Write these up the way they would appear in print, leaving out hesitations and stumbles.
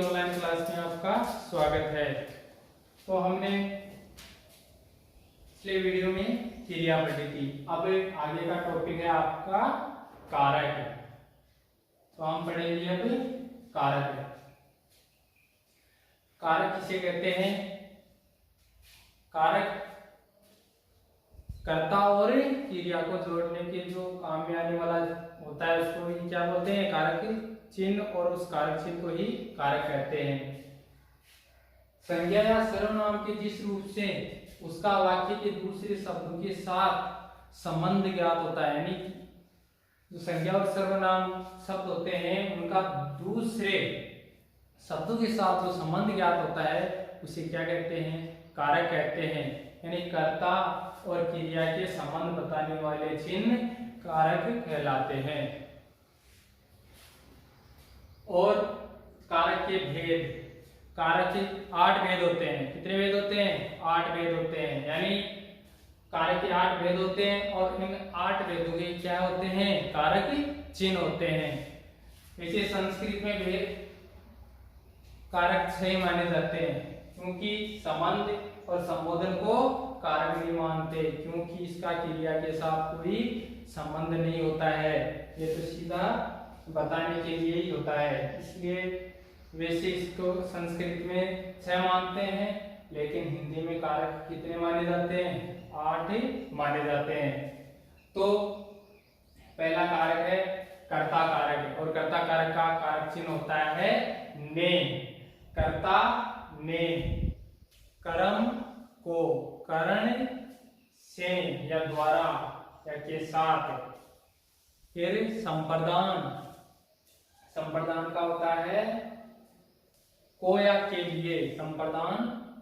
Online class में आपका स्वागत है। तो हमने पिछले वीडियो में क्रिया पढ़ी थी। अब आगे का टॉपिक है आपका कारक। तो हम पढ़ेंगे अब कारक। कारक किसे कहते हैं? कारक कर्ता और क्रिया को जोड़ने के जो काम में आने वाला होता है उसको ही क्या बोलते हैं? कारक चिन्ह। और उस कारक चिन्ह को ही कारक कहते हैं। संज्ञा या सर्वनाम के जिस रूप से उसका वाक्य के दूसरे शब्दों के साथ संबंध ज्ञात होता है, यानी जो संज्ञा और सर्वनाम शब्द होते हैं उनका दूसरे शब्दों के साथ जो संबंध ज्ञात होता है उसे क्या कहते हैं? कारक कहते हैं। यानी कर्ता और क्रिया के संबंध बताने वाले चिन्ह कारक कहलाते हैं। और कारक के भेद, कारक के 8 भेद होते हैं। कितने भेद होते हैं? 8 भेद होते हैं। यानी कारक के 8 भेद होते हैं और इन 8 भेदों के क्या होते हैं? कारक चिन्ह होते हैं। वैसे संस्कृत में भेद कारक 6 माने जाते हैं, क्योंकि संबंध और संबोधन को कारक नहीं मानते, क्योंकि इसका क्रिया के साथ कोई संबंध नहीं होता है। ये तो सीधा बताने के लिए ही होता है। इसलिए वैसे इसको संस्कृत में 6 मानते हैं, लेकिन हिंदी में कारक कितने माने जाते हैं? 8 माने जाते हैं। तो पहला कारक है कर्ता कारक। और कर्ता कारक का कारक चिन्ह होता है ने। कर्ता ने कर्म को करण से या द्वारा या के साथ। फिर संप्रदान, संप्रदान का होता है को या के लिए, संप्रदान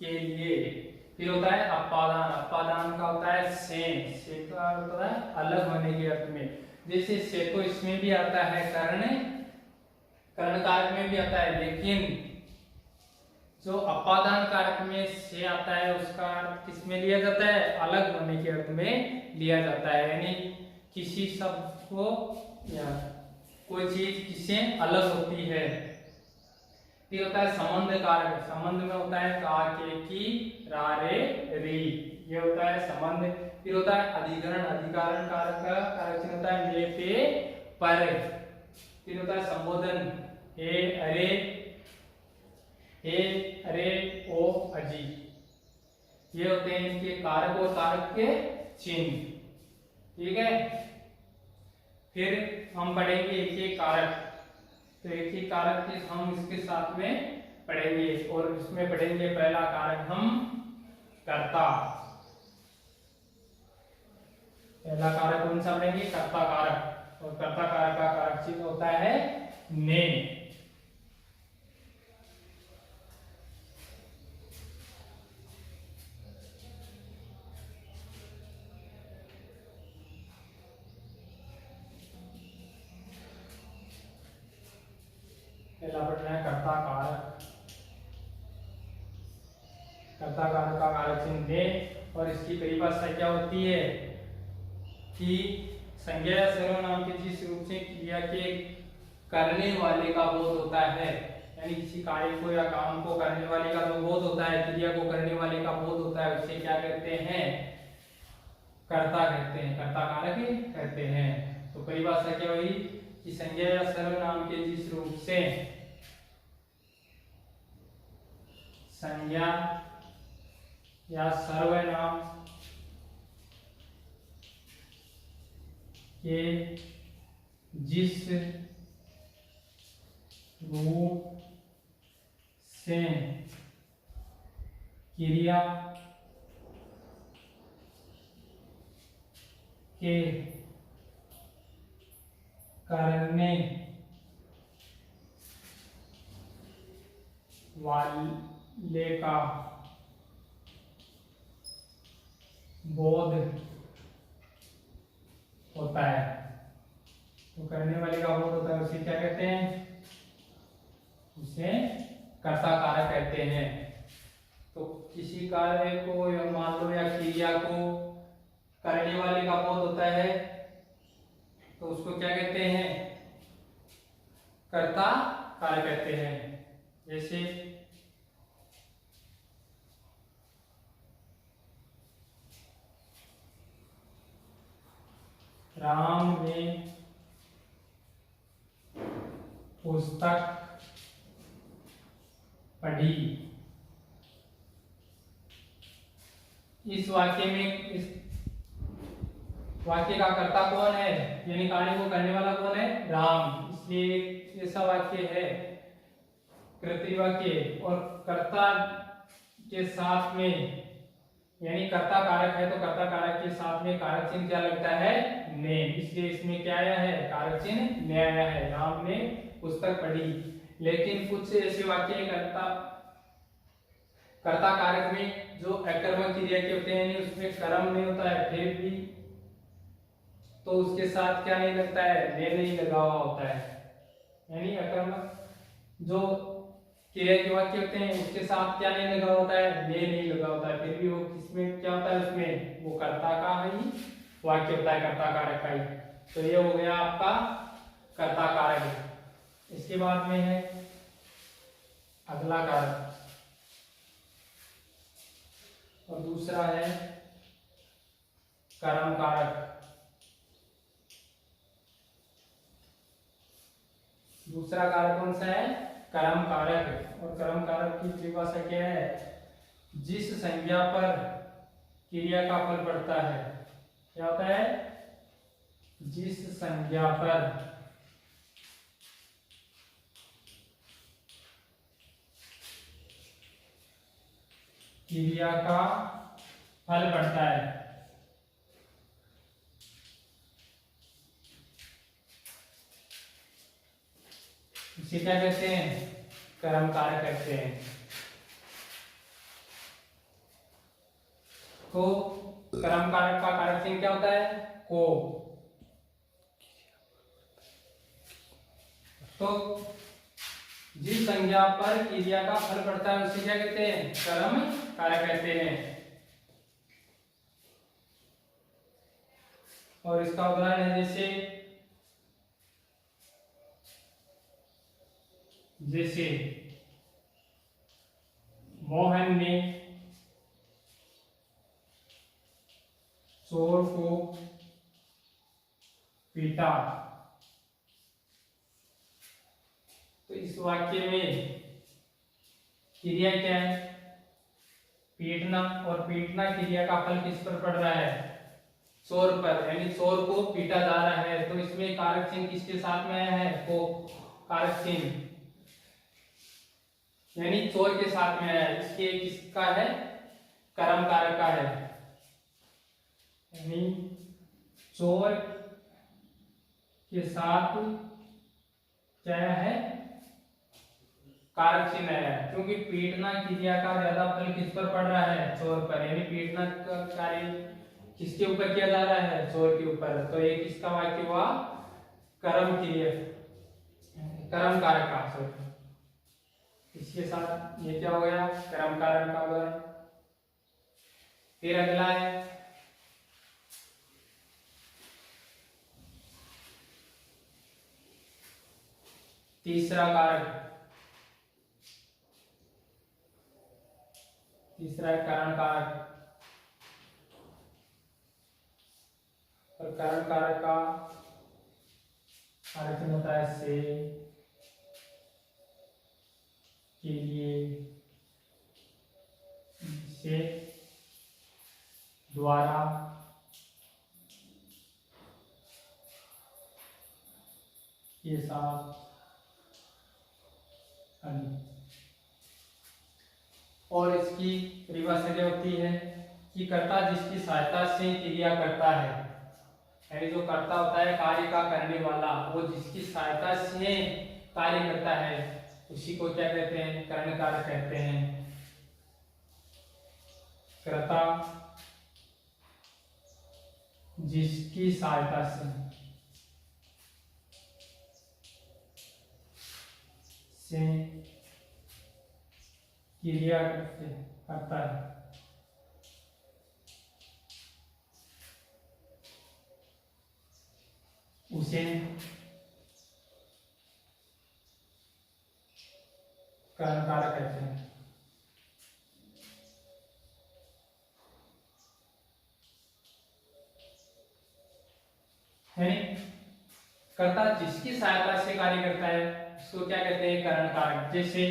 के लिए। फिर होता है अपादान, अपादान का होता है से का होता है अलग होने के अर्थ में। जैसे से तो इसमें भी आता है कर्ण, कर्ण कारक में भी आता है, लेकिन जो अपादान कारक में से आता है उसका अर्थ किसमें लिया जाता है? अलग होने के अर्थ में लिया जाता है। यानी किसी शब्द को या कोई चीज किससे अलग होती है। फिर होता है संबंध कारक। संबंध में होता है का, के, की, रा, रे, री, ये होता है संबंध। फिर होता है अधिकरण, अधिकरण कारक का कारक चिन्ह होता है मे, पे, पर। फिर होता है संबोधन हे, अरे, हे, अरे, ओ, अजी। ये होते हैं इनके कारक और कारक के चिन्ह। ठीक है। फिर हम पढ़ेंगे एक एक कारक। तो एक ही कारक के हम इसके साथ में पढ़ेंगे। और इसमें पढ़ेंगे पहला कारक हम कर्ता। पहला कारक कौन सा पढ़ेंगे? कर्ता कारक। और कर्ता कारक का कारक चिन्ह होता है ने। पहला पढ़ना है कर्ता कारक। कर्ता कारक का कारक चिन्ह ने। और इसकी परिभाषा क्या होती है कि संज्ञा या सर्वनाम के जिस रूप से क्रिया के करने वाले का बोध होता है, यानी किसी कार्य को या काम को करने वाले का जो बोध होता है, क्रिया को करने वाले का बोध होता है, उसे क्या कहते हैं? कर्ता कहते हैं, कर्ता कारक कहते हैं। तो परिभाषा क्या हुई कि संज्ञा या सर्वनाम के जिस रूप से, संज्ञा या सर्वनाम के जिस रूप से क्रिया के करने वाले का बोध होता है। तो करने वाले का बोध होता है, उसे क्या कहते हैं? उसे कर्ता कारक कहते हैं। तो किसी कार्य को या मान लो या क्रिया को करने वाले का बोध होता है तो उसको क्या कहते हैं? कर्ता कारक कहते हैं। जैसे राम ने पुस्तक पढ़ी। इस वाक्य में, इस वाक्य का कर्ता कौन है, यानी कार्य को करने वाला कौन है, राम। इसलिए ऐसा वाक्य है कर्तरी वाक्य, और कर्ता के साथ में, यानी कर्ता कारक है तो कर्ता कारक के साथ में कारक चिन्ह क्या लगता है, ने। इसलिए इसमें क्या आया है, कारक चिन्ह ने आया है। राम ने पुस्तक पढ़ी। लेकिन कुछ ऐसे वाक्य हैं कर्ता कारक में जो अकर्मक क्रिया के होते हैं, उसमें कर्म नहीं होता है, फिर भी तो उसके साथ क्या नहीं लगता है, ने नहीं लगा हुआ होता है। यानी अकर्मक जो क्रिया के वाक्य होते हैं उसके साथ क्या नहीं लगा होता है, ने नहीं लगा होता है, फिर भी वो किसमें क्या होता है, उसमें वो कर्ता का ही वाक्य होता है, कर्ता कारक का ही। तो ये हो गया आपका कर्ता कारक। इसके बाद में है अगला कारक, और दूसरा है कर्म कारक। दूसरा कारक कौन सा है, कर्म कारक। और कर्म कारक की परिभाषा क्या है, जिस संज्ञा पर क्रिया का फल पड़ता है, क्या होता है, जिस संज्ञा पर क्रिया का फल पड़ता है, इसे क्या कहते हैं, कर्म कारक कहते हैं। तो कर्म कारक का कारक चिन्ह क्या होता है, को। तो जिस संज्ञा पर क्रिया का फल पड़ता है उसे क्या कहते हैं, कर्म कारक कहते हैं। और इसका उदाहरण है जैसे मोहन ने चोर को पीटा। तो इस वाक्य में क्रिया क्या है, पीटना, और पीटना क्रिया का फल किस पर पड़ रहा है, चोर पर, यानी चोर को पीटा जा रहा है। तो इसमें कारक चिन्ह किसके साथ में आया है, को कारक चिन्ह, यानी चोर के साथ में आया है। इसके किसका है, कर्म कारक का है, यानी चोर के साथ क्या है, कारक चिन्ह है। क्योंकि पीटना क्रिया का ज्यादा फल किस पर पड़ रहा है, चोर पर, यानी पीटना का कार्य किसके ऊपर किया जा रहा है, चोर के ऊपर। तो ये किसका वाक्य हुआ, कर्म क्रिया, कर्म कारक का। सॉरी, इसके साथ ये क्या हो गया, कर्म कारक का उदाहरण। फिर अगला है तीसरा कारक। तीसरा है कारण कारक। और कारण कारक का कारक होता है से, के लिए, से, द्वारा, के साथ, और इसकी परिभाषा क्या होती है कि कर्ता जिसकी सहायता से क्रिया करता है, यानी जो कर्ता होता है कार्य का करने वाला, वो जिसकी सहायता से कार्य करता है उसी को क्या कहते हैं, कर्ण कारक कहते हैं। कर्ता जिसकी सहायता से क्रिया करता है, उसे करण कारक कहते हैं। है कर्ता जिसकी सहायता से कार्य करता है उसको क्या कहते हैं, करण कारक। जैसे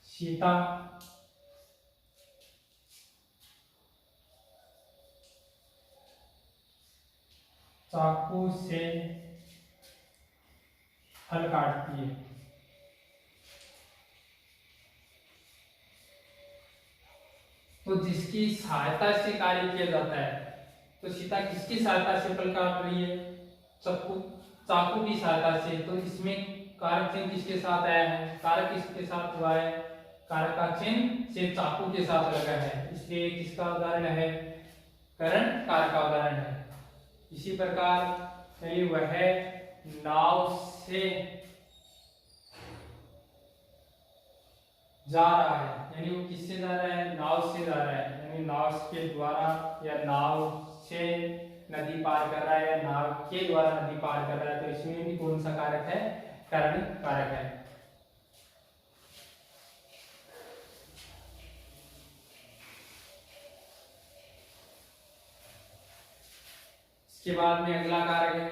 सीता चाकू से फल काटती है। तो जिसकी सहायता से कार्य किया जाता है, तो सीता किसकी सहायता से फल काट रही है, चाकू चाकू की सहायता से। तो इसमें कारक चिन्ह किसके साथ आया है, कारक किसके साथ हुआ है, कारक का चिन्ह से चाकू के साथ लगा है, इसलिए किसका उदाहरण है, करण कारक का उदाहरण है। इसी प्रकार वह नाव से जा रहा है, यानी वो किससे जा रहा है, नाव से जा रहा है, यानी नाव के द्वारा या नाव से नदी पार कर रहा है या नाव के द्वारा नदी पार कर रहा है। तो इसमें भी कौन सा कारक है, करण कारक है। इसके बाद में अगला कारक है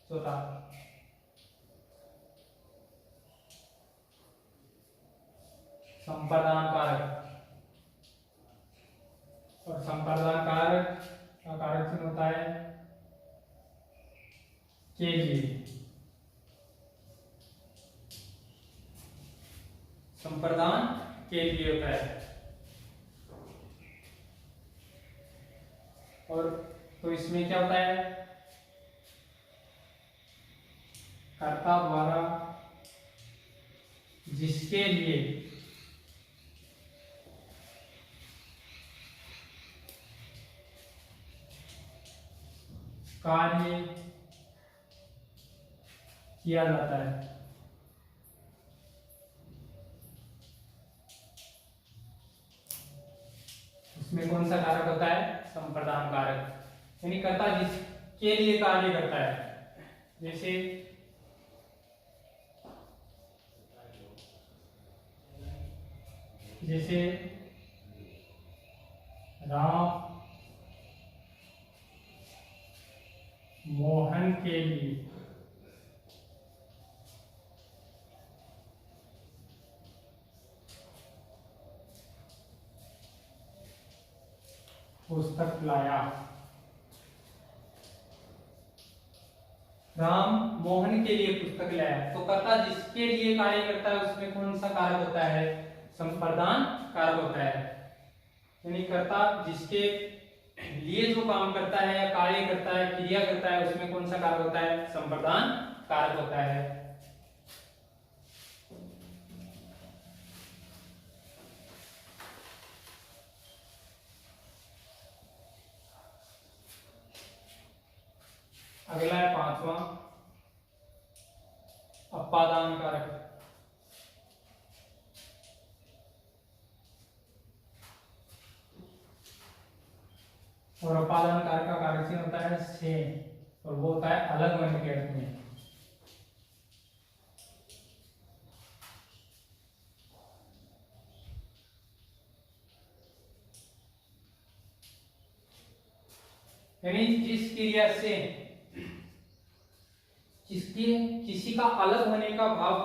चौथा, संप्रदान कारक। और संप्रदान कारक का कारक चिन्ह होता है के लिए। संप्रदान के लिए होता है। और तो इसमें क्या होता है, कर्ता द्वारा जिसके लिए कार्य किया जाता है, उसमें कौन सा कारक होता है, संप्रदान कारक। यानी कर्ता जिसके लिए कार्य करता है, जैसे जैसे राम मोहन के लिए पुस्तक लाया। राम मोहन के लिए पुस्तक लाया, तो कर्ता जिसके लिए कार्य करता है उसमें कौन सा कारक होता है, संप्रदान कारक होता है। यानी कर्ता जिसके लिए जो काम करता है या कार्य करता है, क्रिया करता है, उसमें कौन सा कारक होता है, संप्रदान कारक होता है। अगला है पांचवा, अपादान कारक। और अपादान कारक का कारक चिन्ह होता है से, और वो होता है अलग होने के अर्थ में। यानी जिस क्रिया से किसी का अलग होने का भाव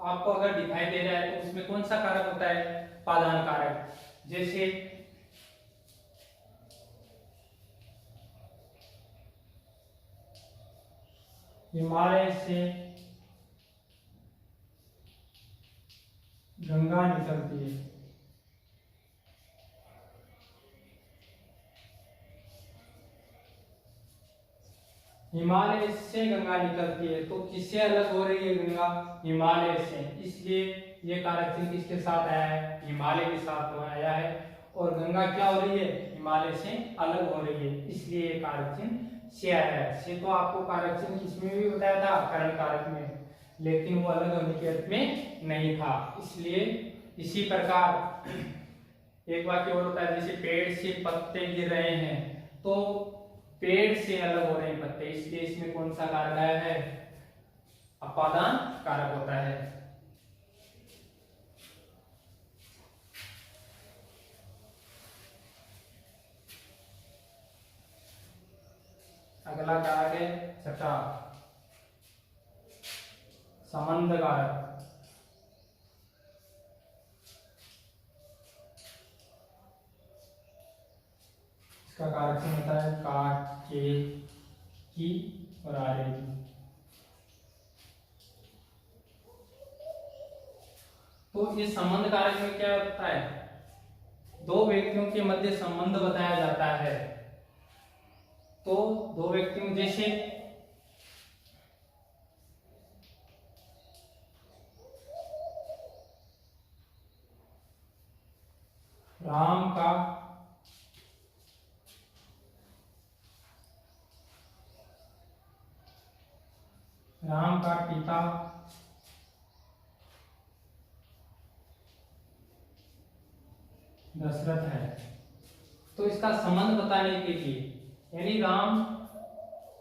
आपको अगर दिखाई दे रहा है, तो उसमें कौन सा कारक होता है, पादान कारक। जैसे हिमालय से गंगा निकलती है, हिमालय से गंगा निकलती है, तो किससे अलग हो रही है गंगा, हिमालय से, इसलिए ये कारक चिन्ह किसके साथ आया है, हिमालय के साथ आया है। और गंगा क्या हो रही है, हिमालय से अलग हो रही है, इसलिए ये कारक चिन्ह से आया है। से तो आपको कारक चिन्ह किसमें भी बताया था, करण कारक में, लेकिन वो अलग होने के अर्थ में नहीं था। इसलिए इसी प्रकार एक वाक्य और होता है, जैसे पेड़ से पत्ते गिर रहे हैं, तो पेड़ से अलग हो रहे हैं पत्ते, इसलिए इसमें कौन सा कारक आया है? अपादान कारक होता है। अगला कारक है छठा, संबंध कारक। इसका कारक से होता है का, के, की और आरे की। तो इस संबंध कारक में क्या होता है? दो व्यक्तियों के मध्य संबंध बताया जाता है। तो दो व्यक्तियों, जैसे राम का पिता दशरथ है, तो इसका संबंध बताने के लिए, यानी राम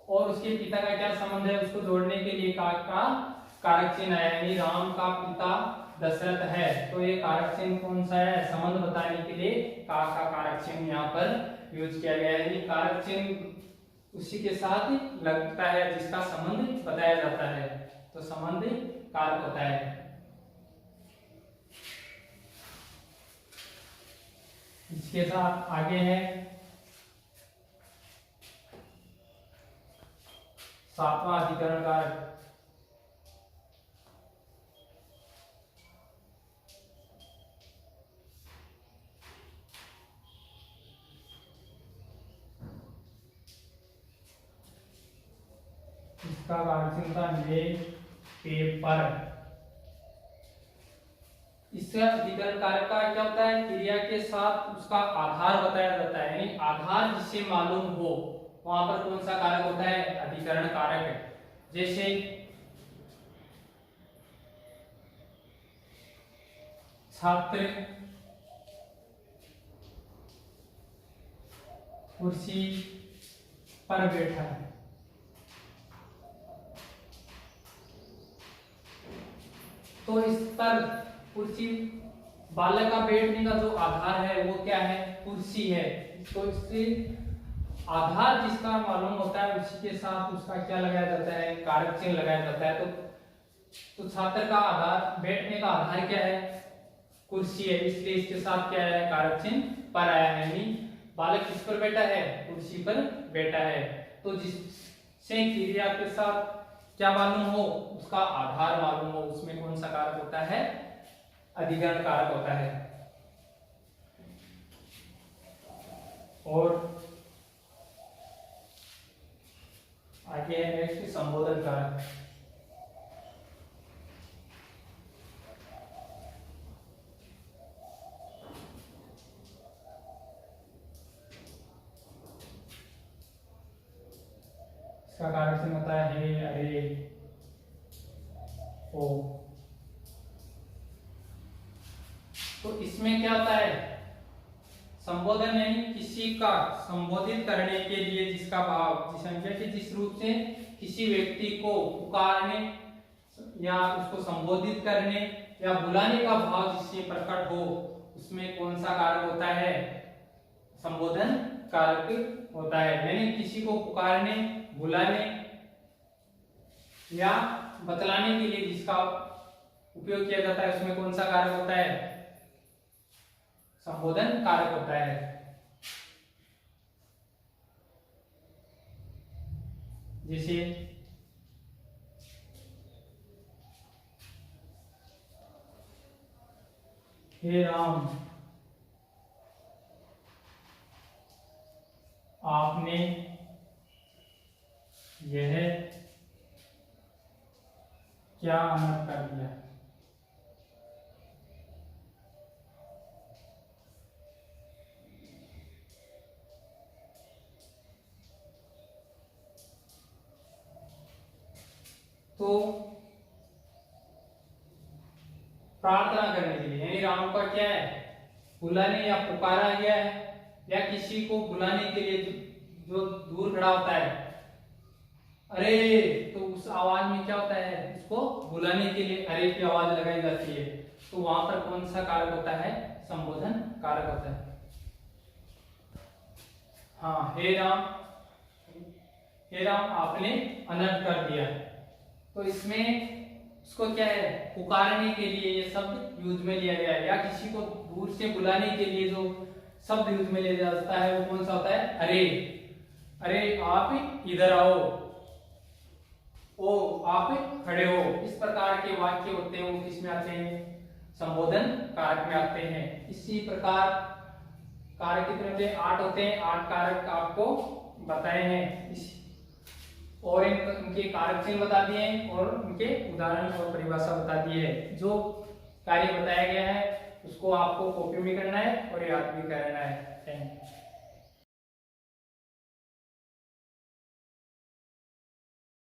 और उसके पिता का क्या संबंध है, उसको जोड़ने के लिए का कारक चिन्ह है, यानी राम का पिता दशरथ है। तो ये कारक चिन्ह कौन सा है? संबंध बताने के लिए का कारक चिन्ह यहाँ पर यूज किया गया है। ये कारक चिन्ह उसी के साथ लगता है जिसका संबंध बताया जाता है, तो संबंध कारक होता है। इसके साथ आगे है सातवां अधिकरण कारक। इसका कारक चिन्ह था ले, पे, पर। इसका अधिकरण कारक का क्या होता है? क्रिया के साथ उसका आधार बताया जाता है, यानी आधार जिसे मालूम हो वहां पर कौन सा कारक होता है? अधिकरण कारक है। जैसे छात्र कुर्सी पर बैठा है, तो इस पर कुर्सी, बालक का बैठने का जो आधार है वो क्या है? कुर्सी है। तो इससे आधार जिसका मालूम होता है उसी के साथ उसका क्या लगाया जाता है? कारक चिन्ह लगाया जाता है। तो छात्र का आधार, बैठने का आधार क्या है? कुर्सी है, इसलिए इसके साथ क्या है? कारक चिन्ह पर आया है, यानी बालक किस पर बैठा है? कुर्सी पर बैठा है। तो जिससे क्रिया के साथ क्या मालूम हो? उसका आधार मालूम हो, उसमें कौन सा कारक होता है? अधिकरण कारक होता है। और आगे है नेक्स्ट संबोधन कारक। इसका कारक चिन्ह होता है हे, अरे, ओ। तो इसमें क्या होता है? संबोधन यानी किसी का संबोधित करने के लिए जिसका भाव, जिस संख्या के जिस रूप से किसी व्यक्ति को पुकारने या उसको संबोधित करने या बुलाने का भाव जिससे प्रकट हो, उसमें कौन सा कारक होता है? संबोधन कारक होता है। यानी किसी को पुकारने, बुलाने या बतलाने के लिए जिसका उपयोग किया जाता है, उसमें कौन सा कारक होता है? संबोधन कारक होता है। जैसे हे राम, आपने यह क्या अनर्थ कर दिया? तो प्रार्थना करने के लिए, यानी राम का क्या है? बुलाने या पुकारा गया है, या किसी को बुलाने के लिए जो दूर खड़ा होता है, अरे, तो उस आवाज में क्या होता है, उसको बुलाने के लिए अरे की आवाज लगाई जाती है। तो वहां पर कौन सा कारक होता है, संबोधन कारक होता है। हाँ, हे राम आपने अनर्थ कर दिया। तो इसमें उसको क्या है, पुकारने के लिए ये शब्द यूज में लिया गया है, या किसी को दूर से बुलाने के लिए जो शब्द यूज में लिया जाता है वो कौन सा होता है, अरे, अरे आप इधर आओ, ओ आप खड़े हो। इस प्रकार के वाक्य होते हैं वो किस में आते हैं, संबोधन कारक में आते हैं। इसी प्रकार कारक कितने होते हैं, 8 होते हैं। 8 कारक आपको बताए हैं और इनके कारक चिन्ह बता दिए हैं और उनके उदाहरण और परिभाषा बता दी है। जो कार्य बताया गया है उसको आपको कॉपी भी करना है और याद भी करना है। Thank you.